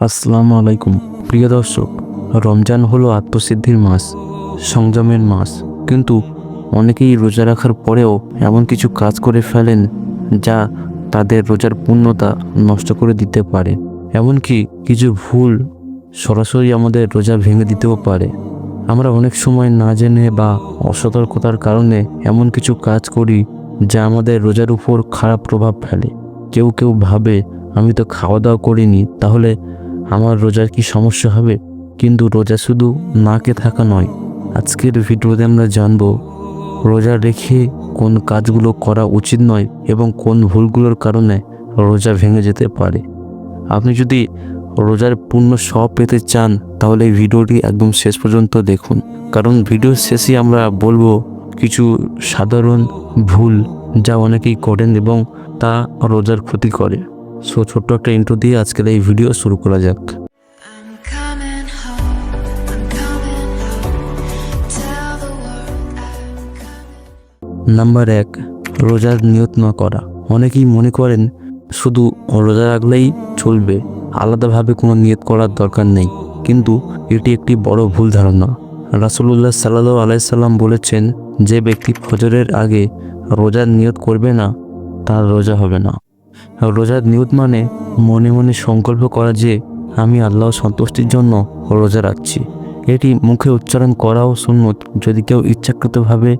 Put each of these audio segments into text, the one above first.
আসসালামু আলাইকুম প্রিয় দর্শক। রমজান হলো আত্মসিদ্ধির মাস, সংযমের মাস। কিন্তু অনেকেই রোজা রাখার পরেও এমন কিছু কাজ করে ফেলেন যা তাদের রোজার পূর্ণতা নষ্ট করে দিতে পারে। এমনকি কিছু ভুল সরাসরি আমাদের রোজা ভেঙে দিতেও পারে। আমরা অনেক সময় না জেনে বা অসতর্কতার কারণে এমন কিছু কাজ করি যা আমাদের রোজার উপর খারাপ প্রভাব ফেলে। কেউ কেউ ভাবে, আমি তো খাওয়া দাওয়া করিনি, তাহলে আমার রোজার কি সমস্যা হবে? কিন্তু রোজা শুধু না খেয়ে থাকা নয়। আজকের ভিডিওতে আমরা জানব রোজা রেখে কোন কাজগুলো করা উচিত নয় এবং কোন ভুলগুলোর কারণে রোজা ভেঙে যেতে পারে। আপনি যদি রোজার পূর্ণ সব পেতে চান তাহলে এই ভিডিওটি একদম শেষ পর্যন্ত দেখুন, কারণ ভিডিওর শেষে আমরা বলবো কিছু সাধারণ ভুল যা অনেকেই করেন এবং তা রোজার ক্ষতি করে। ছোট্ট একটা ইন্ট্রো দিয়ে আজকের এই ভিডিও শুরু করা যাক। I'm coming home, I'm coming home. Tell the world I'm coming. Number 1, রোজার নিয়ত না করা। অনেকেই মনে করেন শুধু রোজা রাখলেই চলবে, আলাদাভাবে কোনো নিয়ত করার দরকার নেই। কিন্তু এটি একটি বড় ভুল ধারণা। রাসূলুল্লাহ সাল্লাল্লাহু আলাইহি সাল্লাম বলেছেন, যে ব্যক্তি ফজরের আগে রোজার নিয়ত করবে না তার রোজা হবে না। রোজার নিয়ত মানে মনে মনে সংকল্প করা যে আমি আল্লাহর সন্তুষ্টির জন্য রোজা রাখছি। এটি মুখে উচ্চারণ করাও সুন্নত। যদি কেউ ইচ্ছাকৃতভাবে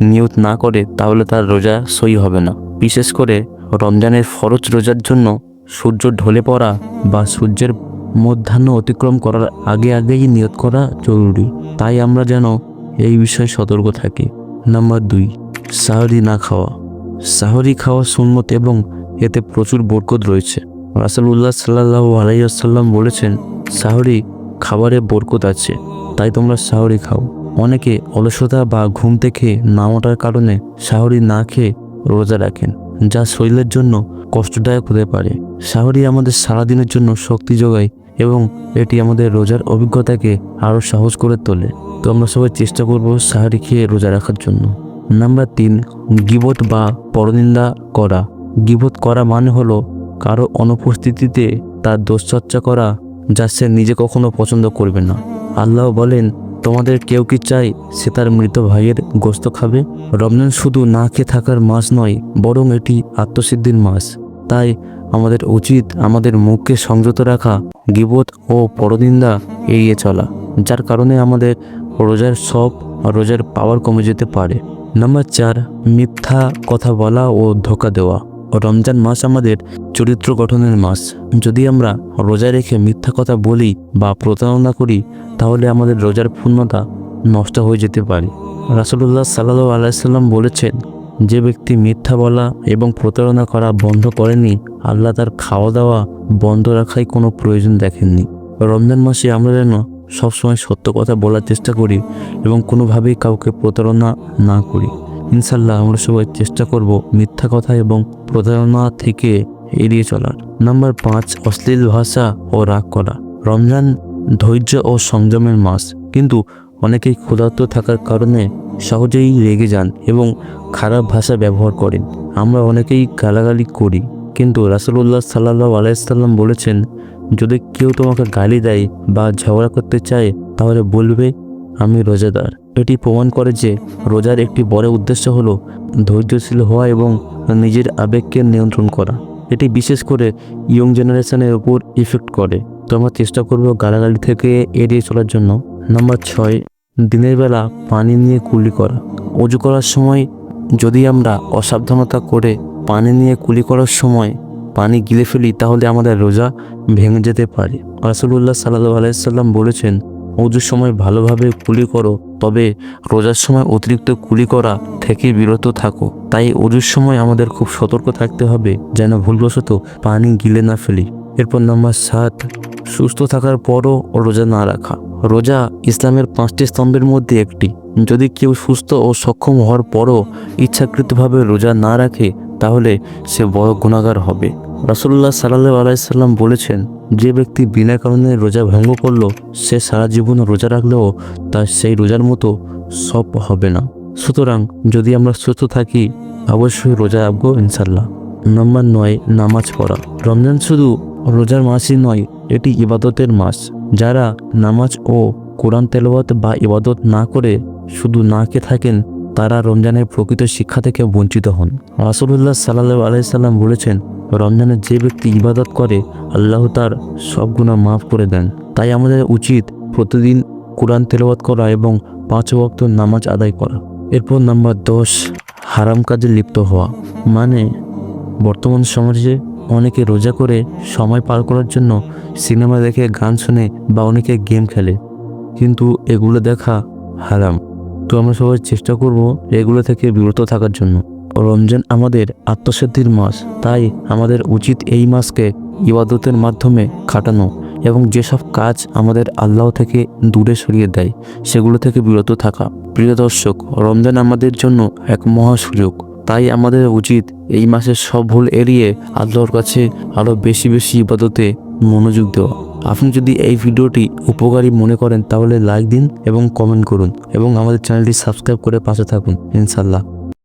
নিয়ত না করে তাহলে তার রোজা সই হবে না। বিশেষ করে রমজানের ফরজ রোজার জন্য সূর্য ঢলে পড়া বা সূর্যের মধ্যাহ্ন অতিক্রম করার আগেই নিয়ত করা জরুরি। তাই আমরা যেন এই বিষয়ে সতর্ক থাকি। নাম্বার 2, সাহরি না খাওয়া। সাহরি খাওয়া সুন্নত এবং এতে প্রচুর বরকত রয়েছে। রাসূলুল্লাহ সাল্লাল্লাহু আলাইহি ওয়াসাল্লাম বলেছেন, সাহরি খাবারে বরকত আছে, তাই তোমরা সাহরি খাও। অনেকে অলসতা বা ঘুম থেকে না ওঠার কারণে সাহরি না খেয়ে রোজা রাখেন, যা শরীরের জন্য কষ্টদায়ক হতে পারে। সাহরি আমাদের সারাদিনের জন্য শক্তি যোগায় এবং এটি আমাদের রোজার অভিজ্ঞতাকে আরও সহজ করে তোলে। তো আমরা সবাই চেষ্টা করব সাহরি খেয়ে রোজা রাখার জন্য। নাম্বার 3, গীবত বা পরনিন্দা করা। গীবত করা মানে হলো কারো অনুপস্থিতিতে তার দোষচর্চা করা, যা সে নিজে কখনো পছন্দ করবে না। আল্লাহ বলেন, তোমাদের কেউ কি চাই সে তার মৃত ভাইয়ের গোশত খাবে? রমজান শুধু না খেয়ে থাকার মাস নয়, বরং এটি আত্মসিদ্ধির মাস। তাই আমাদের উচিত আমাদের মুখকে সংযত রাখা, গীবত ও পরনিন্দা এড়িয়ে চলা, যার কারণে আমাদের রোজার পাওয়ার কমে যেতে পারে। নাম্বার 4, মিথ্যা কথা বলা ও ধোঁকা দেওয়া। রমজান মাস আমাদের চরিত্র গঠনের মাস। যদি আমরা রোজা রেখে মিথ্যা কথা বলি বা প্রতারণা করি তাহলে আমাদের রোজার পূর্ণতা নষ্ট হয়ে যেতে পারে। রাসূলুল্লাহ সাল্লাল্লাহু আলাইহি সাল্লাম বলেছেন, যে ব্যক্তি মিথ্যা বলা এবং প্রতারণা করা বন্ধ করেনি, আল্লাহ তার খাওয়া দাওয়া বন্ধ রাখায় কোনো প্রয়োজন দেখেননি। রমজান মাসে আমরা যেন সবসময় সত্য কথা বলার চেষ্টা করি এবং কোনোভাবেই কাউকে প্রতারণা না করি। ইনশাল্লাহ আমরা সবাই চেষ্টা করব মিথ্যা কথা এবং প্রতারণা থেকে এড়িয়ে চলার। নাম্বার 5, অশ্লীল ভাষা ও রাগ করা। রমজান ধৈর্য ও সংযমের মাস, কিন্তু অনেকেই ক্ষুধার্ত থাকার কারণে সহজেই রেগে যান এবং খারাপ ভাষা ব্যবহার করেন। আমরা অনেকেই গালাগালি করি, কিন্তু রাসূলুল্লাহ সাল্লাল্লাহু আলাইহি সাল্লাম বলেছেন, যদি কেউ তোমাকে গালি দেয় বা ঝগড়া করতে চায় তাহলে বলবে আমি রোজাদার। এটি প্রমাণ করে যে রোজার একটি বড় উদ্দেশ্য হলো ধৈর্যশীল হওয়া এবং নিজের আবেগকে নিয়ন্ত্রণ করা। এটি বিশেষ করে ইয়ং জেনারেশনের উপর ইফেক্ট করে। তো আমরা চেষ্টা করব গালাগালি থেকে এড়িয়ে চলার জন্য। নাম্বার 6, দিনের বেলা পানি নিয়ে কুলি করা। ওযু করার সময় যদি আমরা অসাবধানতা করে পানি নিয়ে কুলি করার সময় পানি গিলে ফেলি তাহলে আমাদের রোজা ভেঙে যেতে পারে। রাসূলুল্লাহ সাল্লাল্লাহু আলাইহি সাল্লাম বলেছেন, ওযুর সময় ভালোভাবে কুলি করো, তবে রোজার সময় অতিরিক্ত কুলি করা থেকে বিরত থাকো। তাই ওযুর সময় আমাদের খুব সতর্ক থাকতে হবে যেন ভুলবশত পানি গিলে না ফেলি। এরপর নাম্বার 7, সুস্থ থাকার পরও রোজা না রাখা। রোজা ইসলামের 5টি স্তম্ভের মধ্যে একটি। যদি কেউ সুস্থ ও সক্ষম হওয়ার পরও ইচ্ছাকৃতভাবে রোজা না রাখে তাহলে সে বড় গুনাহগার হবে। রাসূলুল্লাহ সাল্লাল্লাহু আলাইহি সাল্লাম বলেছেন, যে ব্যক্তি বিনা কারণে রোজা ভঙ্গ করলো সে সারা জীবন রোজা রাখলেও তার সেই রোজার মতো সব হবে না। সুতরাং যদি আমরা সুস্থ থাকি অবশ্যই রোজা রাখবো ইনশাল্লাহ। নাম্বার 9, নামাজ পড়া। রমজান শুধু রোজার মাসই নয়, এটি ইবাদতের মাস। যারা নামাজ ও কোরআন তেলাওয়াত বা ইবাদত না করে শুধু না খেয়ে থাকেন, তারা রমজানের প্রকৃত শিক্ষা থেকে বঞ্চিত হন। রাসূলুল্লাহ সাল্লাল্লাহু আলাইহি সাল্লাম বলেছেন, রমজানে যে ব্যক্তি ইবাদত করে আল্লাহ তার সব গুনাহ মাফ করে দেন। তাই আমাদের উচিত প্রতিদিন কোরআন তেলাওয়াত করা এবং 5 ওয়াক্ত নামাজ আদায় করা। এরপর নাম্বার 10, হারাম কাজে লিপ্ত হওয়া। মানে বর্তমান সমাজে অনেকে রোজা করে সময় পার করার জন্য সিনেমা দেখে, গান শুনে বা অনেকে গেম খেলে, কিন্তু এগুলো দেখা হারাম। তো আমরা সবাই চেষ্টা করব এগুলো থেকে বিরত থাকার জন্য। রমজান আমাদের আত্মশুদ্ধির মাস, তাই আমাদের উচিত এই মাসকে ইবাদতের মাধ্যমে কাটানো এবং যেসব কাজ আমাদের আল্লাহ থেকে দূরে সরিয়ে দেয় সেগুলো থেকে বিরত থাকা। প্রিয় দর্শক, রমজান আমাদের জন্য এক মহা সুযোগ, তাই আমাদের উচিত এই মাসের সব ভুল এড়িয়ে আল্লাহর কাছে আরও বেশি বেশি ইবাদতে মনোযোগ দেওয়া। আপনি যদি এই ভিডিওটি উপকারী মনে করেন তাহলে লাইক দিন এবং কমেন্ট করুন এবং আমাদের চ্যানেলটি সাবস্ক্রাইব করে পাশে থাকুন ইনশাল্লাহ।